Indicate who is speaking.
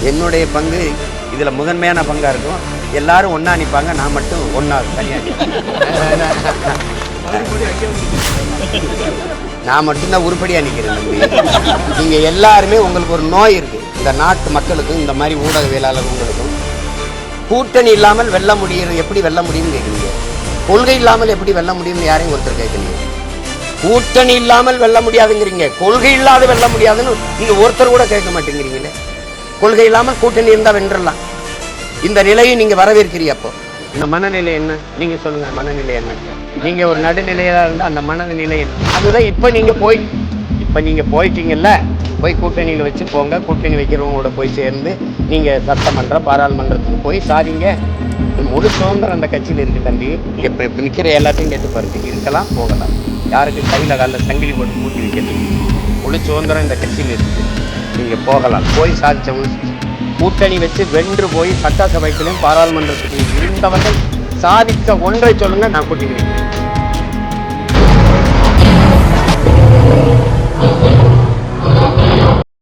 Speaker 1: என்னுடைய பங்கு இதில் முதன்மையான பங்காக இருக்கும். எல்லாரும் ஒன்றா நிற்பாங்க, நான் மட்டும் ஒன்றா தனியாக. நான் மட்டும்தான் உருப்படியாக நிற்கிறேன் தம்பி. நீங்கள் எல்லாருமே உங்களுக்கு ஒரு நோய் இருக்குது. இந்த நாட்டு மக்களுக்கும் இந்த மாதிரி ஊடகவியலாளர்களுக்கும் கூட்டணி இல்லாமல் வெல்ல முடியும். எப்படி வெல்ல முடியும்னு கேட்குறீங்க. கொள்கை இல்லாமல் எப்படி வெல்ல முடியும்னு யாரையும் ஒருத்தர் கேட்குறீங்க. கூட்டணி இல்லாமல் வெல்ல முடியாதுங்கிறீங்க, கொள்கை இல்லாத வெல்ல முடியாதுன்னு நீங்க ஒருத்தர் கூட கேட்க மாட்டேங்கிறீங்களே. கொள்கை இல்லாமல் கூட்டணி இருந்தால் வென்றலாம். இந்த நிலையை நீங்க வரவேற்கிறீங்க. அப்போ இந்த மனநிலை என்ன நீங்க சொல்லுங்க. மனநிலை என்ன? நீங்க ஒரு நடுநிலையாக இருந்தால் அந்த மனநிலை என்ன? அதுதான் இப்போ நீங்க போயிட்டீங்கல்ல, போய் கூட்டணியில் வச்சு போங்க. கூட்டணி வைக்கிறவங்களோட போய் சேர்ந்து நீங்கள் சட்டமன்றம் பாராளுமன்றத்துக்கு போய் சாதிங்க. முழு சுதந்திரம் அந்த கட்சியில் இருக்குது தம்பி. இப்போ நிற்கிற எல்லாத்தையும் கேட்டு பாருங்க. இருக்கலாம், போகலாம். யாருக்கு கையில் காலில் சங்கிலி போட்டு கூட்டி வைக்கிறது? முழு சுதந்திரம் இந்த கட்சியில் இருக்குது. நீங்கள் போகலாம், போய் சாதிச்சவங்க கூட்டணி வச்சு வென்று போய் சட்டசபைகளையும் பாராளுமன்றத்துக்கு இருந்தவர்கள் சாதித்த ஒன்றை சொல்லுங்க, நான் கூட்டி வைக்கிறேன்.